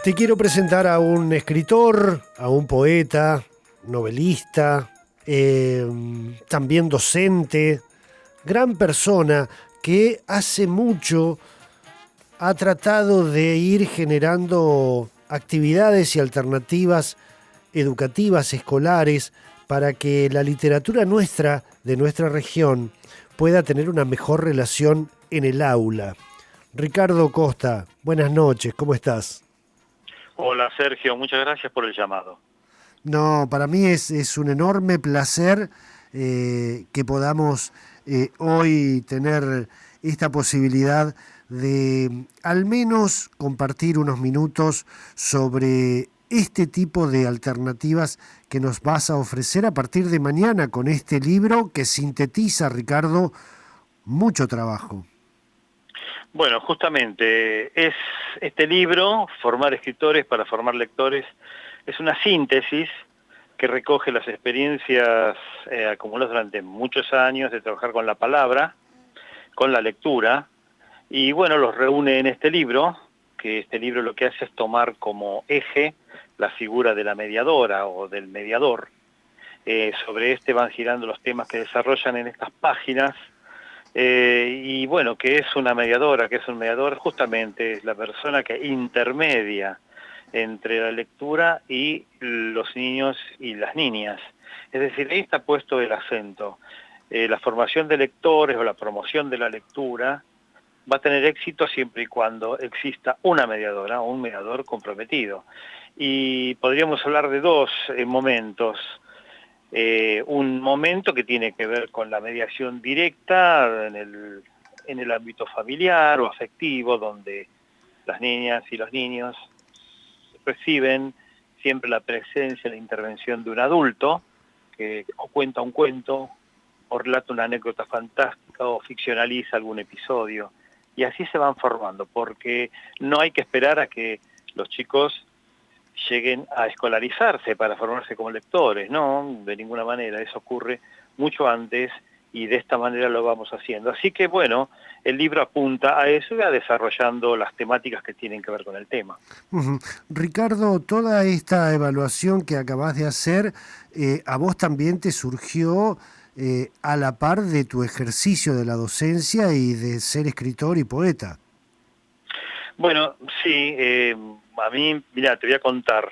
Te quiero presentar a un escritor, a un poeta, novelista, también docente, gran persona que hace mucho ha tratado de ir generando actividades y alternativas educativas, escolares, para que la literatura nuestra, de nuestra región, pueda tener una mejor relación en el aula. Ricardo Costa, buenas noches, ¿cómo estás? Hola Sergio, muchas gracias por el llamado. No, para mí es un enorme placer que podamos hoy tener esta posibilidad de al menos compartir unos minutos sobre este tipo de alternativas que nos vas a ofrecer a partir de mañana con este libro que sintetiza, Ricardo, mucho trabajo. Bueno, justamente es este libro, Formar escritores para formar lectores, es una síntesis que recoge las experiencias acumuladas durante muchos años de trabajar con la palabra, con la lectura, y bueno, los reúne en este libro, que este libro lo que hace es tomar como eje la figura de la mediadora o del mediador. Sobre este van girando los temas que desarrollan en estas páginas. Y bueno, que es una mediadora, que es un mediador, justamente es la persona que intermedia entre la lectura y los niños y las niñas. Es decir, ahí está puesto el acento. La formación de lectores o la promoción de la lectura va a tener éxito siempre y cuando exista una mediadora o un mediador comprometido. Y podríamos hablar de dos momentos. Un momento que tiene que ver con la mediación directa en el ámbito familiar o afectivo, donde las niñas y los niños reciben siempre la presencia, la intervención de un adulto, que o cuenta un cuento, o relata una anécdota fantástica, o ficcionaliza algún episodio. Y así se van formando, porque no hay que esperar a que los chicos lleguen a escolarizarse para formarse como lectores, no, de ninguna manera, eso ocurre mucho antes y de esta manera lo vamos haciendo. Así que bueno, el libro apunta a eso y va desarrollando las temáticas que tienen que ver con el tema. Ujú. Ricardo, toda esta evaluación que acabas de hacer, ¿a vos también te surgió a la par de tu ejercicio de la docencia y de ser escritor y poeta? Bueno, sí, a mí, mira, te voy a contar,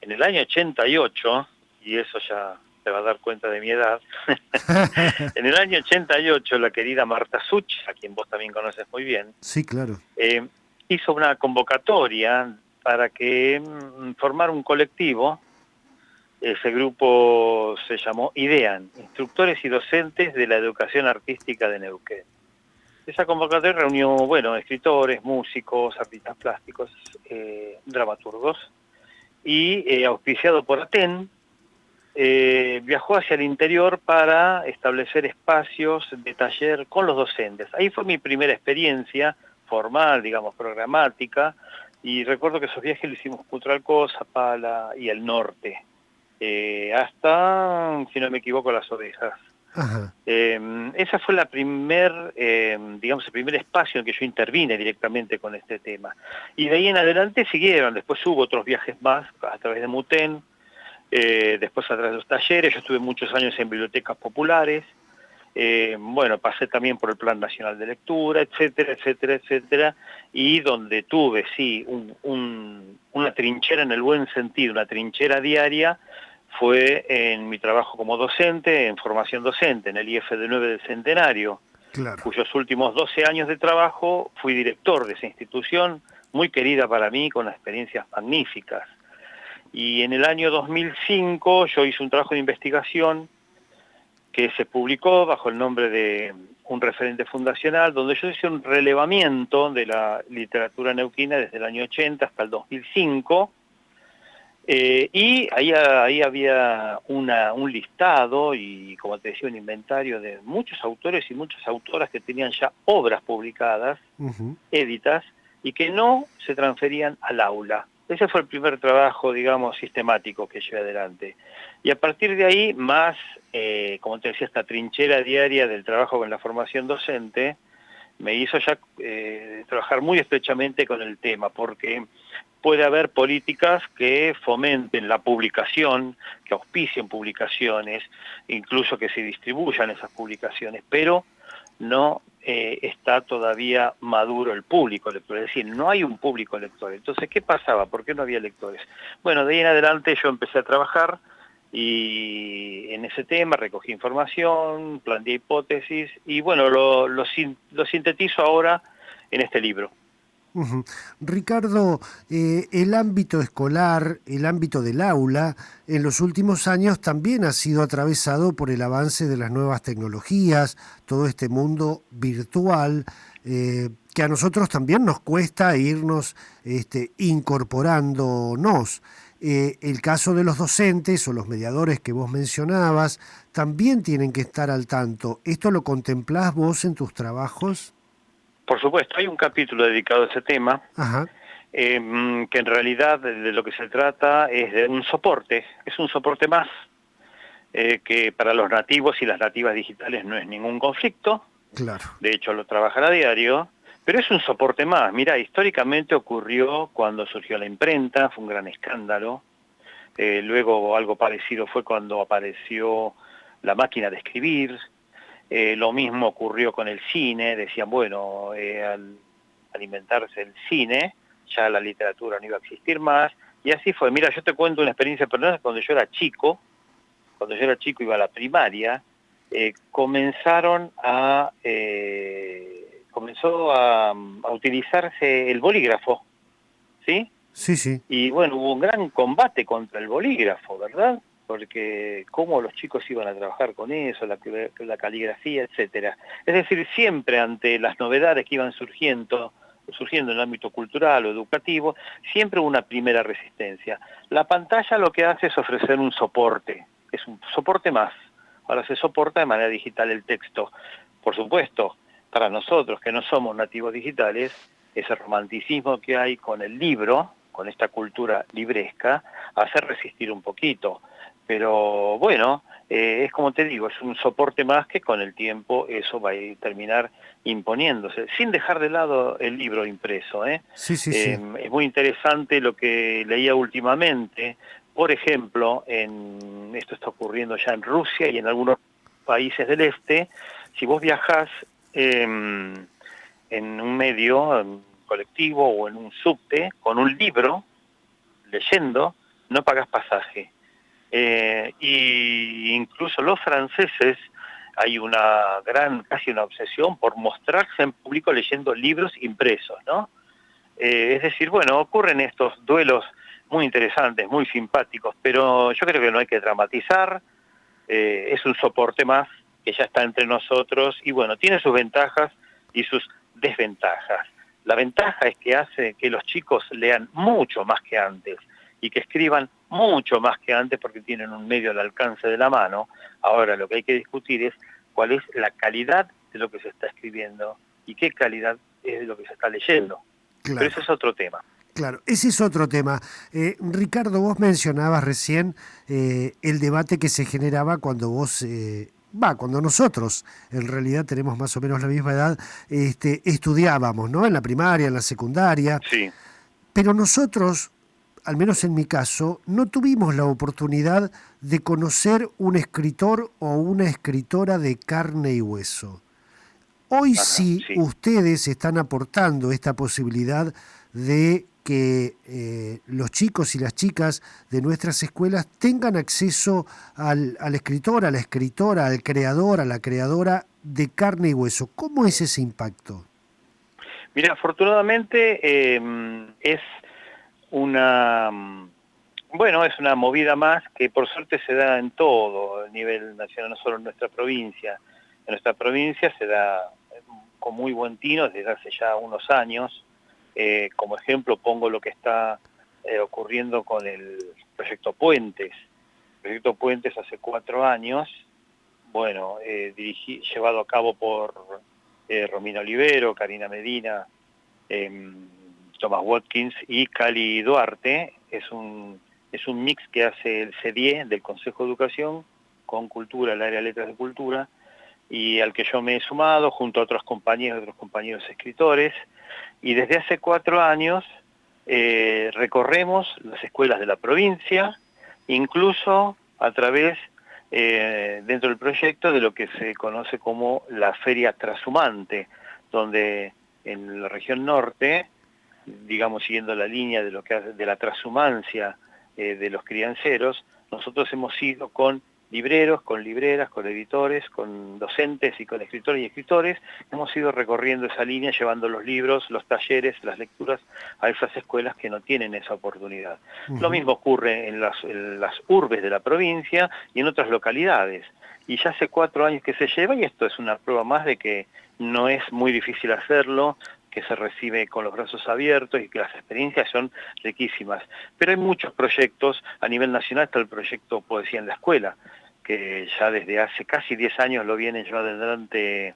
en el año 88, y eso ya te va a dar cuenta de mi edad, en el año 88 la querida Marta Such, a quien vos también conoces muy bien, Sí, claro. eh, hizo una convocatoria para que formar un colectivo. Ese grupo se llamó IDEAN, Instructores y Docentes de la Educación Artística de Neuquén. Esa convocatoria reunió, bueno, escritores, músicos, artistas plásticos, dramaturgos, y auspiciado por ATEN, viajó hacia el interior para establecer espacios de taller con los docentes. Ahí fue mi primera experiencia formal, digamos, programática, y recuerdo que esos viajes los hicimos Cutralcó, Zapala y el norte, hasta, si no me equivoco, Las Ovejas. Ajá. Esa fue la digamos, el primer espacio en que yo intervine directamente con este tema. Y de ahí en adelante siguieron, después hubo otros viajes más a través de MUTEN, después a través de los talleres. Yo estuve muchos años en bibliotecas populares, bueno, pasé también por el Plan Nacional de Lectura, etcétera, etcétera, etcétera, y donde tuve, sí, una trinchera en el buen sentido, una trinchera diaria, fue en mi trabajo como docente, en formación docente, en el IFD9 del Centenario, Claro. cuyos últimos 12 años de trabajo fui director de esa institución, muy querida para mí, con experiencias magníficas. Y en el año 2005 yo hice un trabajo de investigación que se publicó bajo el nombre de un referente fundacional, donde yo hice un relevamiento de la literatura neuquina desde el año 80 hasta el 2005, y ahí había un listado y, como te decía, un inventario de muchos autores y muchas autoras que tenían ya obras publicadas, Ujú. éditas, y que no se transferían al aula. Ese fue el primer trabajo, digamos, sistemático que llevé adelante. Y a partir de ahí, más, como te decía, esta trinchera diaria del trabajo con la formación docente, me hizo ya trabajar muy estrechamente con el tema, porque puede haber políticas que fomenten la publicación, que auspicien publicaciones, incluso que se distribuyan esas publicaciones, pero no está todavía maduro el público lector, es decir, no hay un público lector. Entonces, ¿qué pasaba? ¿Por qué no había lectores? Bueno, de ahí en adelante yo empecé a trabajar y en ese tema recogí información, planteé hipótesis y bueno, lo sintetizo ahora en este libro. Ujú. Ricardo, el ámbito escolar, el ámbito del aula, en los últimos años también ha sido atravesado por el avance de las nuevas tecnologías, todo este mundo virtual, que a nosotros también nos cuesta irnos incorporándonos. El caso de los docentes o los mediadores que vos mencionabas también tienen que estar al tanto. ¿Esto lo contemplás vos en tus trabajos? Por supuesto, hay un capítulo dedicado a ese tema, Ajá, que en realidad de lo que se trata es de un soporte, es un soporte más, que para los nativos y las nativas digitales no es ningún conflicto, claro. de hecho lo trabajan a diario, pero es un soporte más. Mira, históricamente ocurrió cuando surgió la imprenta, fue un gran escándalo, luego algo parecido fue cuando apareció la máquina de escribir, lo mismo ocurrió con el cine, decían, bueno, al inventarse el cine, ya la literatura no iba a existir más, y así fue. Mira, yo te cuento una experiencia personal. Cuando yo era chico iba a la primaria, comenzó a utilizarse el bolígrafo, ¿sí? Sí, sí. Y bueno, hubo un gran combate contra el bolígrafo, ¿verdad? Porque cómo los chicos iban a trabajar con eso, la caligrafía, etcétera. Es decir, siempre ante las novedades que iban surgiendo en el ámbito cultural o educativo, siempre hubo una primera resistencia. La pantalla lo que hace es ofrecer un soporte, es un soporte más. Ahora se soporta de manera digital el texto. Por supuesto, para nosotros que no somos nativos digitales, ese romanticismo que hay con el libro, con esta cultura libresca, hace resistir un poquito. Pero bueno, es como te digo, es un soporte más que con el tiempo eso va a terminar imponiéndose, sin dejar de lado el libro impreso. Sí, sí, sí. Es muy interesante lo que leía últimamente. Por ejemplo, esto está ocurriendo ya en Rusia y en algunos países del este. Si vos viajás en un medio, en un colectivo o en un subte, con un libro, leyendo, no pagás pasaje. Y incluso los franceses, hay una casi una obsesión por mostrarse en público leyendo libros impresos, ¿no? Es decir, bueno, ocurren estos duelos muy interesantes, muy simpáticos, pero yo creo que no hay que dramatizar, es un soporte más que ya está entre nosotros y bueno, tiene sus ventajas y sus desventajas. La ventaja es que hace que los chicos lean mucho más que antes y que escriban mucho más que antes porque tienen un medio al alcance de la mano. Ahora lo que hay que discutir es cuál es la calidad de lo que se está escribiendo y qué calidad es de lo que se está leyendo. Pero Claro, ese es otro tema. claro. Ese es otro tema. Ricardo, vos mencionabas recién el debate que se generaba cuando cuando nosotros, en realidad tenemos más o menos la misma edad, estudiábamos, ¿no? En la primaria, en la secundaria. Sí, Pero nosotros, al menos en mi caso, no tuvimos la oportunidad de conocer un escritor o una escritora de carne y hueso. Hoy ajá, sí sí. ustedes están aportando esta posibilidad de que los chicos y las chicas de nuestras escuelas tengan acceso al escritor, a la escritora, al creador, a la creadora de carne y hueso. ¿Cómo es ese impacto? Mira, afortunadamente es una, bueno, es una movida más que por suerte se da en todo el nivel nacional, no solo en nuestra provincia. En nuestra provincia se da con muy buen tino desde hace ya unos años. Como ejemplo pongo lo que está ocurriendo con el proyecto Puentes. El proyecto Puentes hace 4 años, bueno, llevado a cabo por Romina Olivero, Karina Medina, Thomas Watkins y Cali Duarte. Es un mix que hace el CDIE del Consejo de Educación con Cultura, el área de Letras de Cultura, y al que yo me he sumado junto a otros compañeros escritores, y desde hace 4 años recorremos las escuelas de la provincia, incluso a través, dentro del proyecto, de lo que se conoce como la Feria Trashumante, donde en la región norte, digamos siguiendo la línea de lo que de la transhumancia de los crianceros, nosotros hemos ido con libreros, con libreras, con editores, con docentes y con escritores y escritores, hemos ido recorriendo esa línea, llevando los libros, los talleres, las lecturas a esas escuelas que no tienen esa oportunidad. Lo mismo ocurre en las urbes de la provincia y en otras localidades. Y ya hace 4 años que se lleva, y esto es una prueba más de que no es muy difícil hacerlo, que se recibe con los brazos abiertos y que las experiencias son riquísimas. Pero hay muchos proyectos, a nivel nacional está el proyecto Poesía en la Escuela, que ya desde hace casi 10 años lo vienen llevando adelante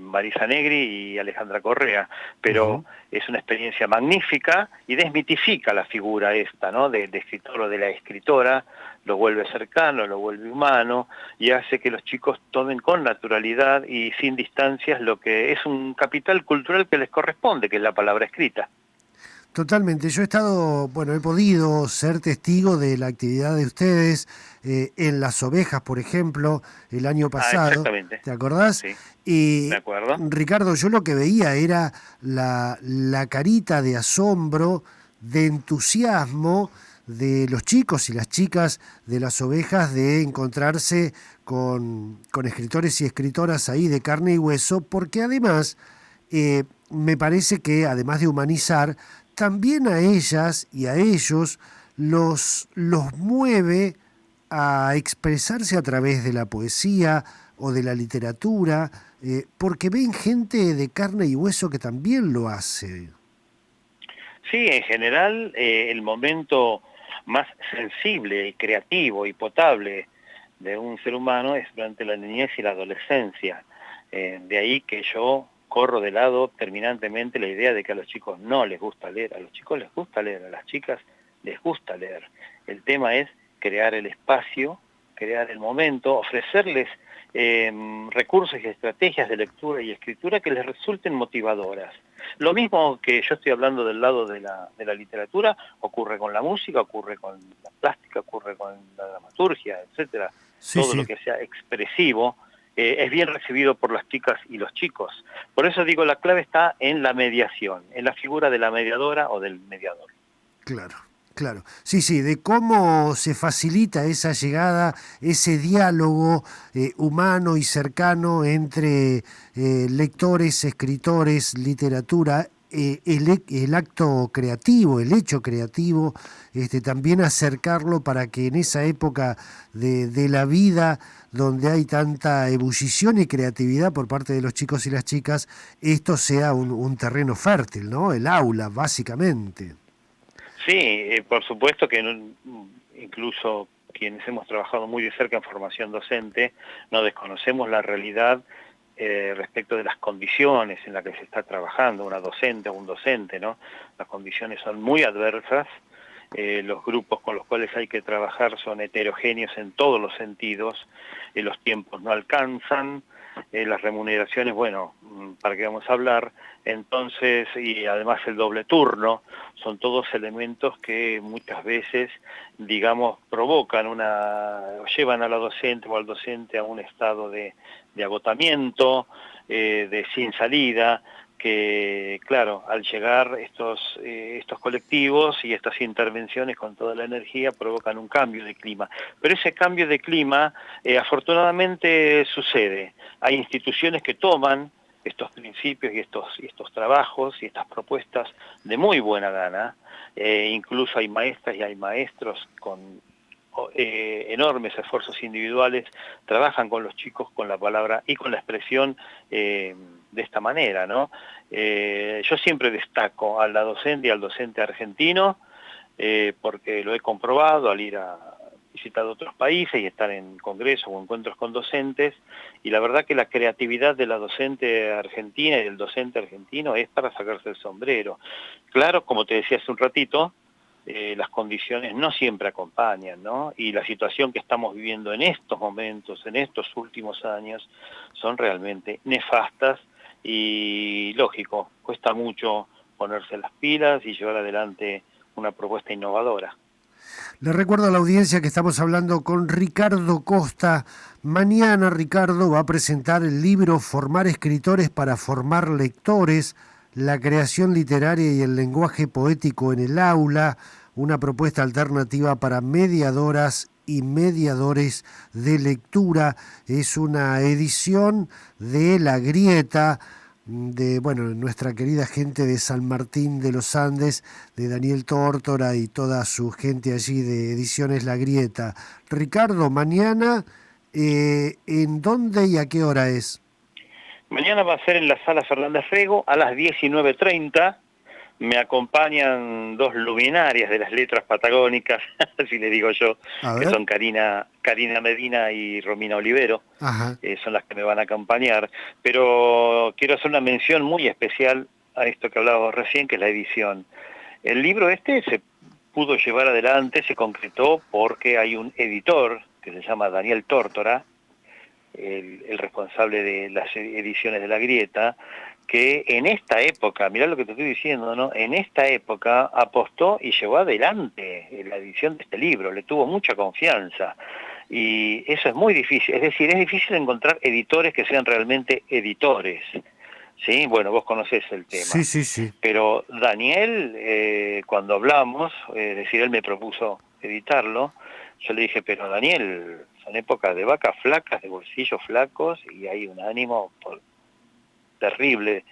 Marisa Negri y Alejandra Correa, pero es una experiencia magnífica y desmitifica la figura esta, ¿no? De escritor o de la escritora, lo vuelve cercano, lo vuelve humano y hace que los chicos tomen con naturalidad y sin distancias lo que es un capital cultural que les corresponde, que es la palabra escrita. Totalmente. Yo he estado, bueno, he podido ser testigo de la actividad de ustedes en Las Ovejas, por ejemplo, el año Ah, pasado. exactamente. ¿Te acordás? Sí, Y me acuerdo. Ricardo, yo lo que veía era la carita de asombro, de entusiasmo de los chicos y las chicas de Las Ovejas de encontrarse con escritores y escritoras ahí de carne y hueso, porque además me parece que además de humanizar, también a ellas y a ellos los mueve a expresarse a través de la poesía o de la literatura, porque ven gente de carne y hueso que también lo hace. Sí, en general el momento más sensible y creativo y potable de un ser humano es durante la niñez y la adolescencia. De ahí que yo corro de lado terminantemente la idea de que a los chicos no les gusta leer. A los chicos les gusta leer, a las chicas les gusta leer. El tema es crear el espacio, crear el momento, ofrecerles recursos y estrategias de lectura y escritura que les resulten motivadoras. Lo mismo que yo estoy hablando del lado de la literatura, ocurre con la música, ocurre con la plástica, ocurre con la dramaturgia, etcétera. Sí, Todo lo sí. que sea expresivo es bien recibido por las chicas y los chicos. Por eso digo, la clave está en la mediación, en la figura de la mediadora o del mediador. Claro, claro. Sí, sí, de cómo se facilita esa llegada, ese diálogo humano y cercano entre lectores, escritores, literatura, el acto creativo, el hecho creativo, también acercarlo para que en esa época de la vida donde hay tanta ebullición y creatividad por parte de los chicos y las chicas, esto sea un terreno fértil, ¿no? El aula, básicamente. Sí, por supuesto que incluso quienes hemos trabajado muy de cerca en formación docente, no desconocemos la realidad respecto de las condiciones en las que se está trabajando una docente o un docente, ¿no? Las condiciones son muy adversas, los grupos con los cuales hay que trabajar son heterogéneos en todos los sentidos, los tiempos no alcanzan, las remuneraciones, bueno, para qué vamos a hablar, entonces, y además el doble turno, son todos elementos que muchas veces, digamos, provocan llevan a la docente o al docente a un estado de agotamiento, de sin salida, que claro, al llegar estos colectivos y estas intervenciones con toda la energía provocan un cambio de clima. Pero ese cambio de clima afortunadamente sucede. Hay instituciones que toman estos principios y estos trabajos y estas propuestas de muy buena gana. Incluso hay maestras y hay maestros con enormes esfuerzos individuales, trabajan con los chicos con la palabra y con la expresión de esta manera, ¿no? Yo siempre destaco a la docente y al docente argentino, porque lo he comprobado al ir a visitar otros países y estar en congresos o encuentros con docentes, y la verdad que la creatividad de la docente argentina y del docente argentino es para sacarse el sombrero. Claro, como te decía hace un ratito, las condiciones no siempre acompañan, ¿no? Y la situación que estamos viviendo en estos momentos, en estos últimos años, son realmente nefastas y lógico, cuesta mucho ponerse las pilas y llevar adelante una propuesta innovadora. Le recuerdo a la audiencia que estamos hablando con Ricardo Costa. Mañana Ricardo va a presentar el libro Formar escritores para formar lectores, la creación literaria y el lenguaje poético en el aula, una propuesta alternativa para mediadoras y mediadores de lectura. Es una edición de La Grieta, de nuestra querida gente de San Martín de los Andes, de Daniel Tórtora y toda su gente allí de Ediciones La Grieta. Ricardo, mañana, ¿en dónde y a qué hora es? Mañana va a ser en la Sala Fernández Rego a las 19:30. Me acompañan dos luminarias de las letras patagónicas, así le digo yo, que son Karina Medina y Romina Olivero. Son las que me van a acompañar. Pero quiero hacer una mención muy especial a esto que hablábamos recién, que es la edición. El libro se pudo llevar adelante, se concretó porque hay un editor que se llama Daniel Tórtora, el responsable de las ediciones de La Grieta, que en esta época, mirá lo que te estoy diciendo, ¿no? En esta época apostó y llevó adelante la edición de este libro, le tuvo mucha confianza. Y eso es muy difícil, es decir, es difícil encontrar editores que sean realmente editores. ¿Sí? Bueno, vos conocés el tema. Sí. Pero Daniel, cuando hablamos, es decir, él me propuso editarlo, yo le dije, pero Daniel, son épocas de vacas flacas, de bolsillos flacos, y hay un ánimo terrible.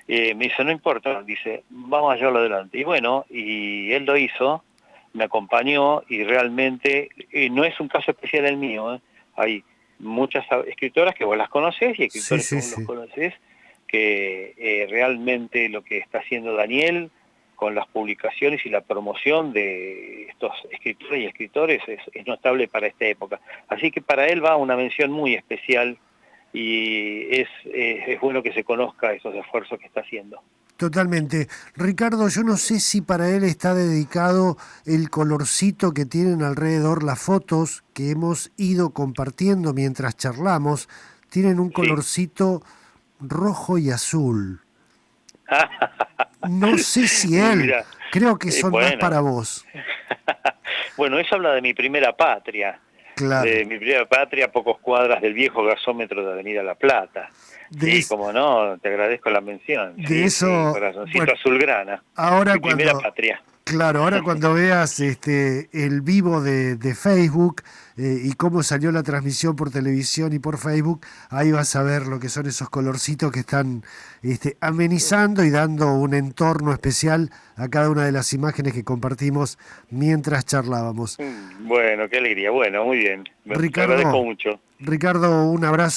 Me dice, no importa, dice, vamos a llevarlo adelante. Y bueno, y él lo hizo, me acompañó, y realmente, no es un caso especial el mío, hay muchas escritoras que vos las conocés, y escritores que vos los conocés, que realmente lo que está haciendo Daniel con las publicaciones y la promoción de estos escritores y escritores es notable para esta época. Así que para él va una mención muy especial, y es bueno que se conozca esos esfuerzos que está haciendo. Totalmente. Ricardo, yo no sé si para él está dedicado el colorcito que tienen alrededor las fotos que hemos ido compartiendo mientras charlamos. Tienen un colorcito rojo y azul. No sé si él, Mirá, creo que son más para vos. Bueno, eso habla de mi primera patria. Claro. De mi primera patria, a pocos cuadras del viejo gasómetro de Avenida La Plata. Como no, te agradezco la mención. De eso, corazoncito azulgrana. Ahora mi primera patria. Claro, ahora cuando veas el vivo de Facebook y cómo salió la transmisión por televisión y por Facebook, ahí vas a ver lo que son esos colorcitos que están amenizando y dando un entorno especial a cada una de las imágenes que compartimos mientras charlábamos. Bueno, qué alegría. Bueno, muy bien. Te agradezco mucho. Ricardo, un abrazo.